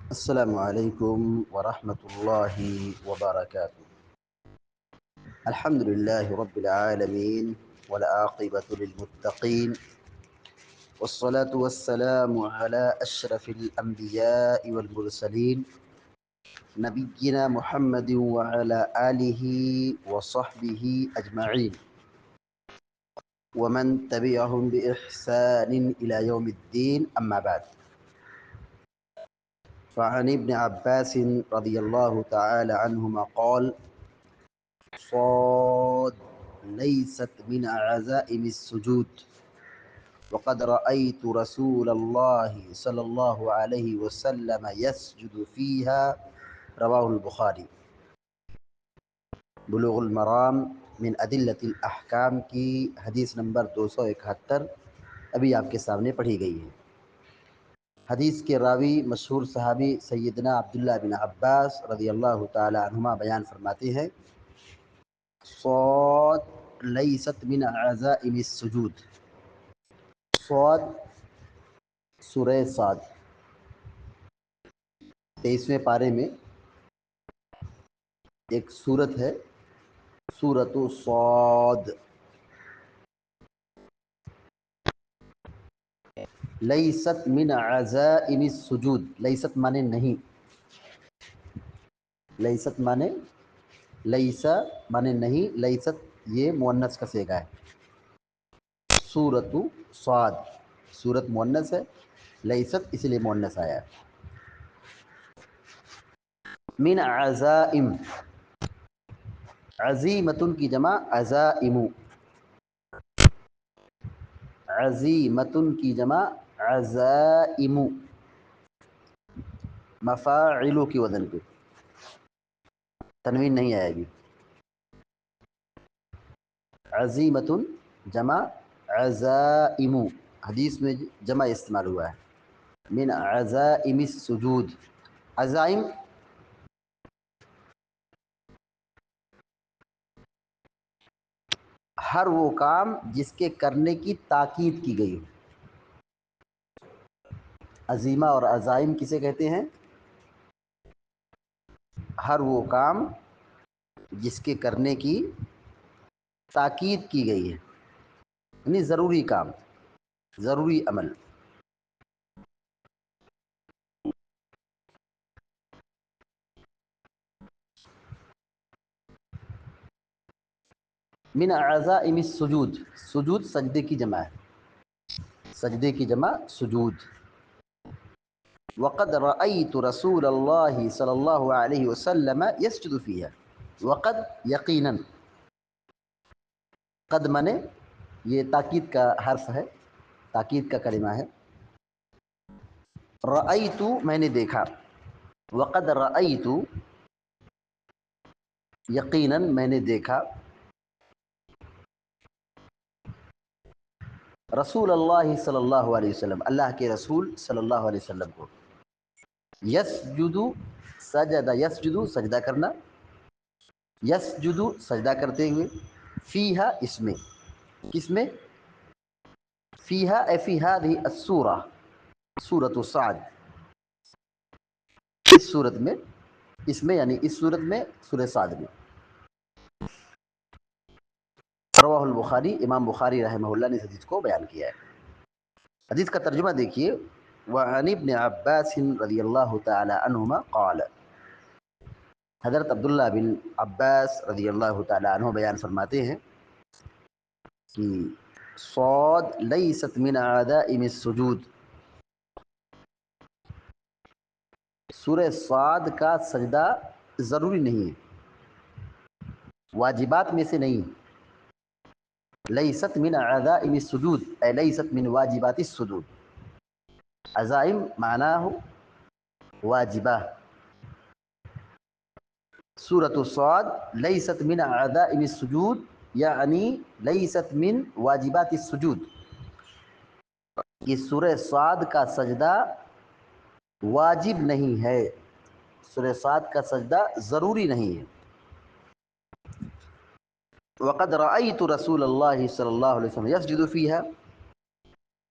السلام عليكم ورحمة الله وبركاته. الحمد لله رب العالمين والعاقبة للمتقين، والصلاة والسلام على أشرف الأنبياء والمرسلين، نبينا محمد وعلى آله وصحبه أجمعين، ومن تبعهم بإحسان إلى يوم الدين. أما بعد، فعن ابن عباس رضي الله تعالى عنهما قال: صاد ليست من عزائم السجود، وقد رأيت رسول الله صلى الله عليه وسلم يسجد فيها. رواه البخاری۔ بلوغ المرام من ادلۃ الاحکام کی حدیث نمبر 271 ابھی آپ کے سامنے پڑھی گئی ہے۔ حدیث کے راوی مشہور صحابی سیدنا عبداللہ بن عباس رضی اللہ تعالی عنہما بیان فرماتے ہیں: صاد لیست من عزائم السجود۔ صاد سورہ صاد 23ویں پارے میں ایک سورت ہے، سورۃ صاد۔ لیست من عزائم السجود، لیست مانے نہیں، لیست مانے لیسا مانے نہیں، لیست یہ مؤنث کا صیغہ ہے۔ سورۃ صاد سورت مؤنث ہے، لیست اس لیے مؤنث آیا ہے۔ من عزائم، عزیمتن کی جمع عزائم، عزیمتن کی جمع عزائم، مفاعل کی وزن پہ تنوین نہیں آئے گی۔ عزیمتن جمع عزائم، حدیث میں جمع استعمال ہوا ہے۔ من عزائم السجود، عزائم ہر وہ کام جس کے کرنے کی تاکید کی گئی ہو۔ عزیمہ اور عزائم کسے کہتے ہیں؟ ہر وہ کام جس کے کرنے کی تاکید کی گئی ہے، یعنی ضروری کام، ضروری عمل۔ من عزائم السجود، سجود سجدے کی جمع ہے، سجدے کی جمع سجود۔ وقد رأيت رسول اللہ صلی اللہ علیہ وسلم يسجد فيها، وقد یقیناً، قد منے یہ تاکید کا حرف ہے، تاکید کا کلمہ ہے۔ رأیت میں نے دیکھا، وقد رأیت یقیناً میں نے دیکھا، رسول اللہ صلی اللہ علیہ وسلم، اللہ کے رسول صلی اللہ علیہ وسلم کو، یسجد سجد، یسجد سجدہ کرنا، یسجد سجدہ کرتے ہوئے، فیہا اس میں، کس میں؟ فیہا اے فی ہذہ السورہ، سورۃ صاد، اس صورت میں، اس میں یعنی اس صورت میں، سورہ صاد میں۔ رواہ البخاری، امام بخاری رحمہ اللہ نے اس حدیث کو بیان کیا ہے۔ حدیث کا ترجمہ دیکھیے: وعن ابن عباس رضی اللہ تعالی عنہما قال، حضرت عبداللہ بن عباس رضی اللہ تعالی عنہ بیان فرماتے ہیں کہ صاد لیست من عزائم السجود، سورہ صاد کا سجدہ ضروری نہیں ہے، واجبات میں سے نہیں۔ لیست من عزائم السجود اے لیست من واجبات السجود، عزائم معناه واجبہ، سورۃ الصاد لیست من عزائم السجود یعنی لیست من واجبات السجود، یہ سورہ صاد کا سجدہ واجب نہیں ہے، سورہ صاد کا سجدہ ضروری نہیں ہے۔ وقد رأیت رسول اللہ صلی اللہ علیہ وسلم یسجد فیہا،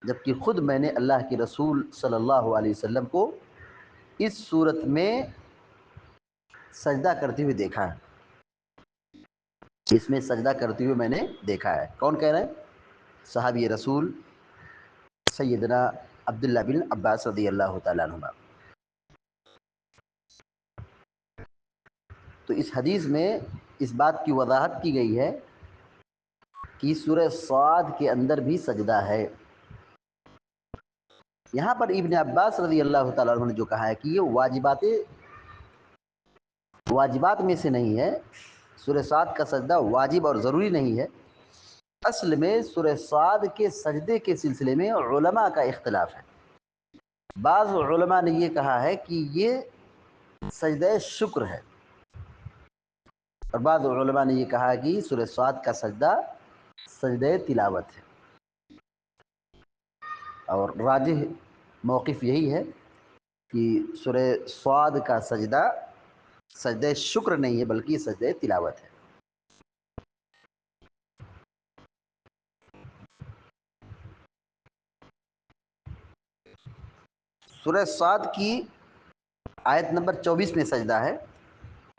جبکہ خود میں نے اللہ کے رسول صلی اللہ علیہ وسلم کو اس صورت میں سجدہ کرتے ہوئے دیکھا ہے، اس میں سجدہ کرتے ہوئے میں نے دیکھا ہے۔ کون کہہ رہے ہیں؟ صحابی رسول سیدنا عبداللہ بن عباس رضی اللہ تعالیٰ عنہ۔ تو اس حدیث میں اس بات کی وضاحت کی گئی ہے کہ سورہ صاد کے اندر بھی سجدہ ہے۔ یہاں پر ابن عباس رضی اللہ تعالیٰ عنہ نے جو کہا ہے کہ یہ واجبات میں سے نہیں ہے، سورہ صاد کا سجدہ واجب اور ضروری نہیں ہے۔ اصل میں سورہ صاد کے سجدے کے سلسلے میں علماء کا اختلاف ہے۔ بعض علماء نے یہ کہا ہے کہ یہ سجدہ شکر ہے، اور بعض علماء نے یہ کہا کہ سورہ صاد کا سجدہ سجدہ تلاوت ہے، اور راجح موقف یہی ہے کہ سورہ صاد کا سجدہ سجدہ شکر نہیں ہے بلکہ سجدہ تلاوت ہے۔ سورہ صاد کی آیت نمبر 24 میں سجدہ ہے۔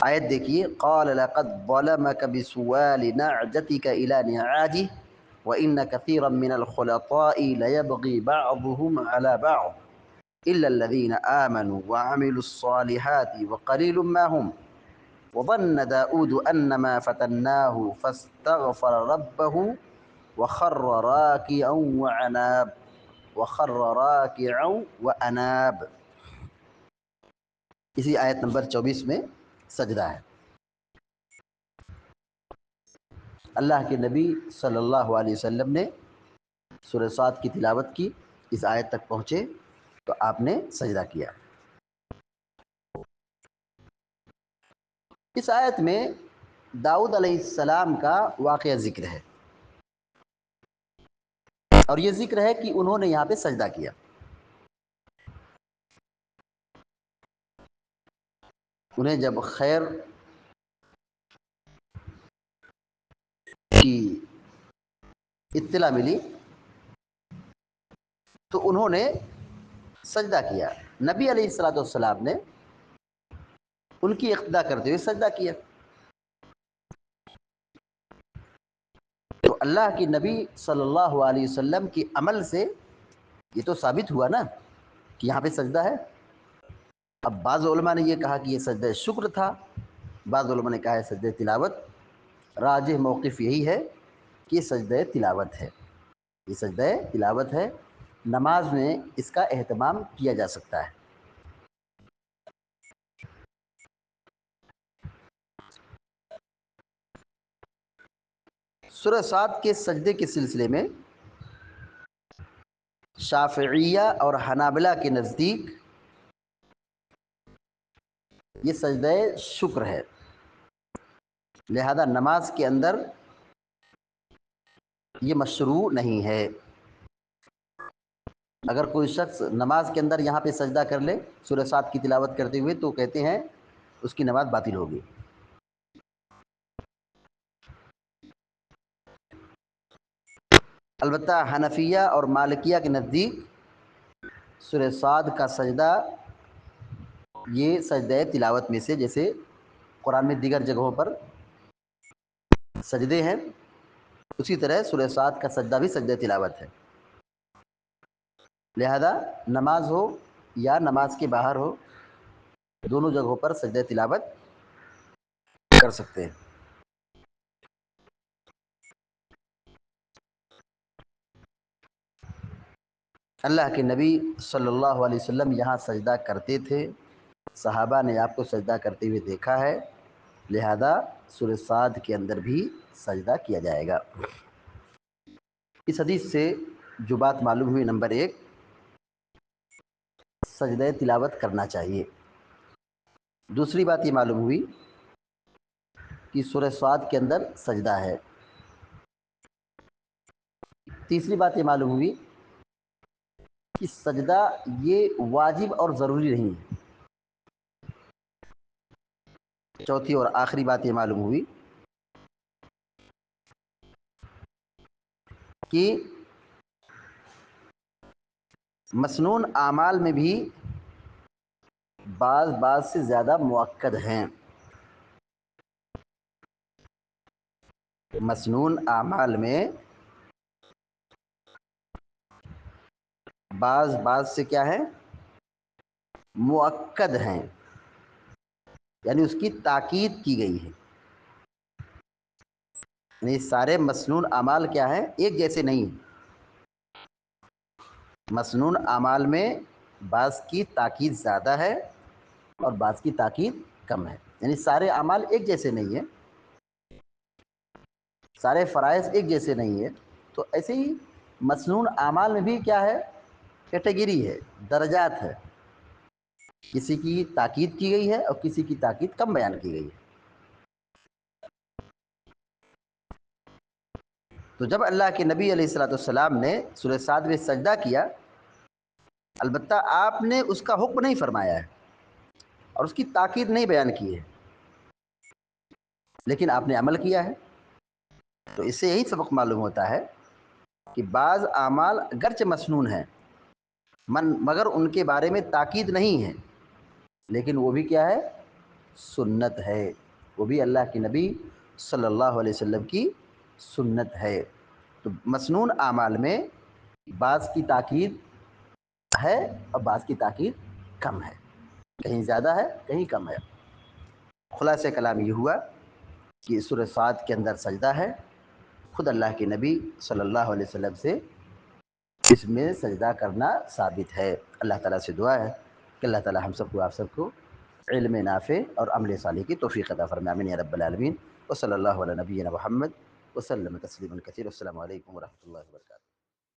آیت دیکھیے، قال لقد ظلمك بسؤال نعجتك الى نعاجه وان كثيرا من الخلطاء ليبغي بعضهم على بعض الا الذين امنوا وعملوا الصالحات وقليل ما هم وظن داود انما فتناه فاستغفر ربه وخر راكعا واناب۔ اسی آیت نمبر 24 میں سجدہ ہے۔ اللہ کے نبی صلی اللہ علیہ وسلم نے سورہ صاد کی تلاوت کی، اس آیت تک پہنچے تو آپ نے سجدہ کیا۔ اس آیت میں داؤد علیہ السلام کا واقعہ ذکر ہے، اور یہ ذکر ہے کہ انہوں نے یہاں پہ سجدہ کیا۔ انہیں جب خیر کی اطلاع ملی تو انہوں نے سجدہ کیا۔ نبی علیہ الصلوۃ والسلام نے ان کی اقتدا کرتے ہوئے سجدہ کیا۔ تو اللہ کی نبی صلی اللہ علیہ وسلم کی عمل سے یہ تو ثابت ہوا نا کہ یہاں پہ سجدہ ہے۔ اب بعض علماء نے یہ کہا کہ یہ سجدہ شکر تھا، بعض علماء نے کہا ہے سجدہ تلاوت۔ راجح موقف یہی ہے کہ یہ سجدہ تلاوت ہے، یہ سجدہ تلاوت ہے، نماز میں اس کا اہتمام کیا جا سکتا ہے۔ سورہ صاد کے سجدے کے سلسلے میں شافعیہ اور حنابلہ کے نزدیک یہ سجدہ شکر ہے، لہذا نماز کے اندر یہ مشروع نہیں ہے۔ اگر کوئی شخص نماز کے اندر یہاں پہ سجدہ کر لے سورہ صاد کی تلاوت کرتے ہوئے تو کہتے ہیں اس کی نماز باطل ہوگی۔ البتہ حنفیہ اور مالکیہ کے نزدیک سورہ صاد کا سجدہ یہ سجدہ تلاوت میں سے، جیسے قرآن میں دیگر جگہوں پر سجدے ہیں اسی طرح سورہ صاد کا سجدہ بھی سجدہ تلاوت ہے، لہذا نماز ہو یا نماز کے باہر ہو دونوں جگہوں پر سجدہ تلاوت کر سکتے ہیں۔ اللہ کے نبی صلی اللہ علیہ وسلم یہاں سجدہ کرتے تھے، صحابہ نے آپ کو سجدہ کرتے ہوئے دیکھا ہے، لہذا سورہ صاد کے اندر بھی سجدہ کیا جائے گا۔ اس حدیث سے جو بات معلوم ہوئی، نمبر 1، سجدہ تلاوت کرنا چاہیے۔ دوسری بات یہ معلوم ہوئی کہ سورہ صاد کے اندر سجدہ ہے۔ تیسری بات یہ معلوم ہوئی کہ سجدہ یہ واجب اور ضروری نہیں ہے۔ چوتھی اور آخری بات یہ معلوم ہوئی کہ مسنون اعمال میں بھی بعض بعض سے زیادہ مؤکد ہیں. مسنون اعمال میں بعض بعض سے کیا ہے؟ مؤکد ہیں، یعنی اس کی تاکید کی گئی ہے. یعنی سارے مسنون اعمال کیا ہیں؟ ایک جیسے نہیں. مسنون اعمال میں بعض کی تاکید زیادہ ہے اور بعض کی تاکید کم ہے. یعنی سارے اعمال ایک جیسے نہیں ہیں، سارے فرائض ایک جیسے نہیں ہیں. تو ایسے ہی مسنون اعمال میں بھی کیا ہے؟ کیٹیگری ہے، درجات ہے. کسی کی تاکید کی گئی ہے اور کسی کی تاکید کم بیان کی گئی ہے. تو جب اللہ کے نبی علیہ الصلوۃ والسلام نے سورہ صاد میں سجدہ کیا، البتہ آپ نے اس کا حکم نہیں فرمایا ہے اور اس کی تاکید نہیں بیان کی ہے، لیکن آپ نے عمل کیا ہے. تو اس سے یہی سبق معلوم ہوتا ہے کہ بعض اعمال اگرچہ مسنون ہیں مگر ان کے بارے میں تاکید نہیں ہے، لیکن وہ بھی کیا ہے؟ سنت ہے. وہ بھی اللہ کے نبی صلی اللہ علیہ وسلم کی سنت ہے. تو مسنون اعمال میں بعض کی تاکید ہے اور بعض کی تاکید کم ہے، کہیں زیادہ ہے کہیں کم ہے. خلاصہ کلام یہ ہوا کہ سورہ صاد کے اندر سجدہ ہے. خود اللہ کے نبی صلی اللہ علیہ وسلم سے اس میں سجدہ کرنا ثابت ہے. اللہ تعالیٰ سے دعا ہے کہ اللہ تعالیٰ ہم سب کو آپ سب کو علم نافع اور عمل صالح کی توفیق عطا فرمائے. آمین یا رب العالمین. وصلی اللہ علی نبینا محمد وسلم تسلیما کثیرا. السلام علیکم ورحمۃ اللہ وبرکاتہ.